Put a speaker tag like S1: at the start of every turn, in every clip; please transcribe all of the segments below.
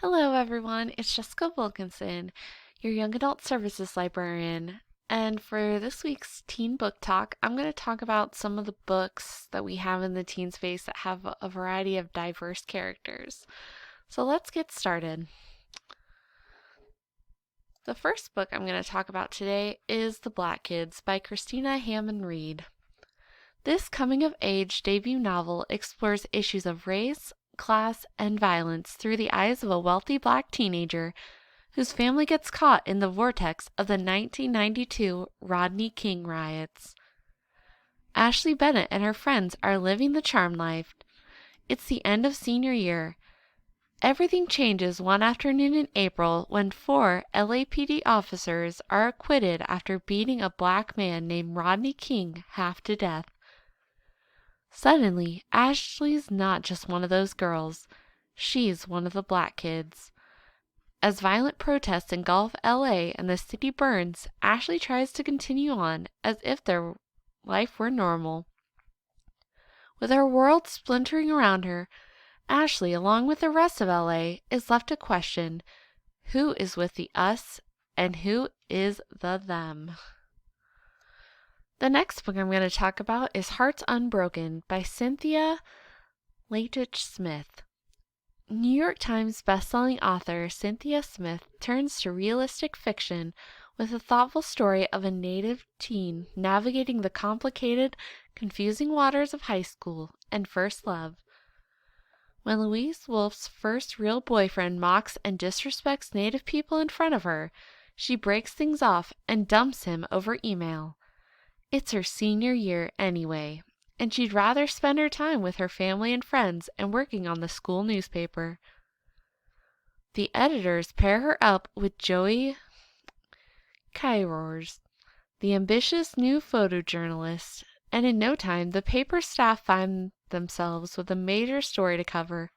S1: Hello, everyone. It's Jessica Wilkinson, your Young Adult Services Librarian. And for this week's Teen Book Talk, I'm going to talk about some of the books that we have in the teen space that have a variety of diverse characters. So let's get started. The first book I'm going to talk about today is The Black Kids by Christina Hammond Reed. This coming-of-age debut novel explores issues of race, class, and violence through the eyes of a wealthy black teenager whose family gets caught in the vortex of the 1992 Rodney King riots. Ashley Bennett and her friends are living the charmed life. It's the end of senior year. Everything changes one afternoon in April when 4 LAPD officers are acquitted after beating a black man named Rodney King half to death. Suddenly, Ashley's not just one of those girls. She's one of the black kids. As violent protests engulf LA and the city burns, Ashley tries to continue on as if their life were normal. With her world splintering around her, Ashley, along with the rest of LA, is left to question who is with the us and who is the them. The next book I'm going to talk about is Hearts Unbroken by Cynthia Leitich Smith. New York Times bestselling author Cynthia Smith turns to realistic fiction with a thoughtful story of a native teen navigating the complicated, confusing waters of high school and first love. When Louise Wolf's first real boyfriend mocks and disrespects native people in front of her, she breaks things off and dumps him over email. It's her senior year anyway, and she'd rather spend her time with her family and friends and working on the school newspaper. The editors pair her up with Joey Kyrors, the ambitious new photojournalist, and in no time the paper staff find themselves with a major story to cover.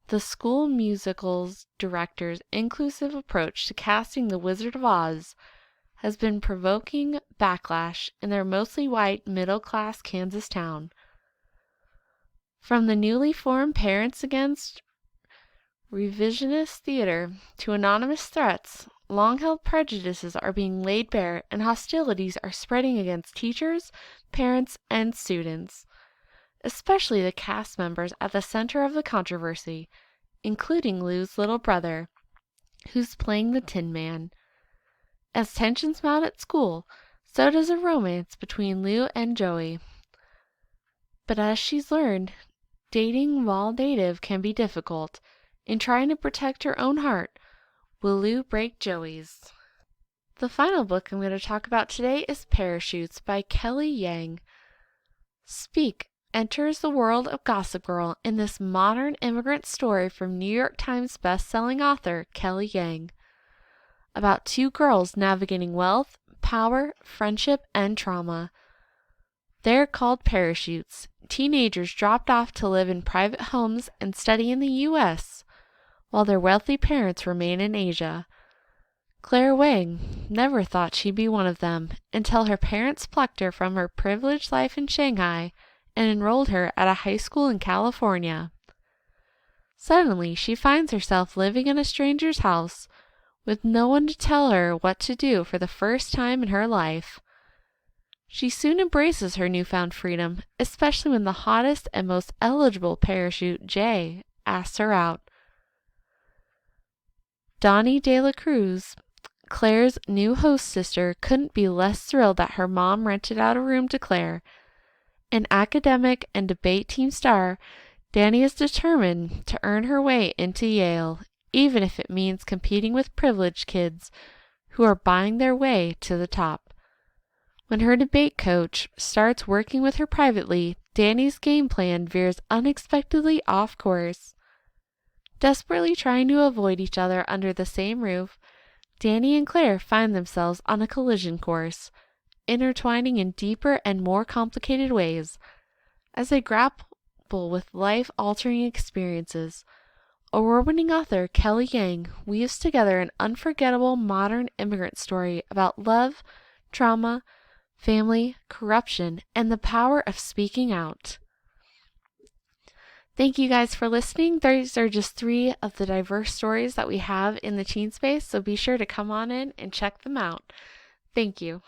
S1: The school musicals director's inclusive approach to casting the Wizard of Oz has been provoking backlash in their mostly white middle-class Kansas town. From the newly formed Parents Against Revisionist Theater to anonymous threats, long-held prejudices are being laid bare and hostilities are spreading against teachers, parents, and students, especially the cast members at the center of the controversy, including Lou's little brother, who's playing the Tin Man. As tensions mount at school, so does a romance between Lou and Joey. But as she's learned, dating while native can be difficult. In trying to protect her own heart, will Lou break Joey's? The final book I'm going to talk about today is Parachutes by Kelly Yang. Speak enters the world of Gossip Girl in this modern immigrant story from New York Times best-selling author Kelly Yang, about 2 girls navigating wealth, power, friendship, and trauma. They're called parachutes, teenagers dropped off to live in private homes and study in the U.S., while their wealthy parents remain in Asia. Claire Wang never thought she'd be one of them until her parents plucked her from her privileged life in Shanghai and enrolled her at a high school in California. Suddenly, she finds herself living in a stranger's house, with no one to tell her what to do for the first time in her life. She soon embraces her newfound freedom, especially when the hottest and most eligible parachute, Jay, asks her out. Donnie De La Cruz, Claire's new host sister, couldn't be less thrilled that her mom rented out a room to Claire. An academic and debate team star, Danny is determined to earn her way into Yale, even if it means competing with privileged kids who are buying their way to the top. When her debate coach starts working with her privately, Danny's game plan veers unexpectedly off course. Desperately trying to avoid each other under the same roof, Danny and Claire find themselves on a collision course, intertwining in deeper and more complicated ways. As they grapple with life-altering experiences, award-winning author Kelly Yang weaves together an unforgettable modern immigrant story about love, trauma, family, corruption, and the power of speaking out. Thank you guys for listening. These are just 3 of the diverse stories that we have in the teen space, so be sure to come on in and check them out. Thank you.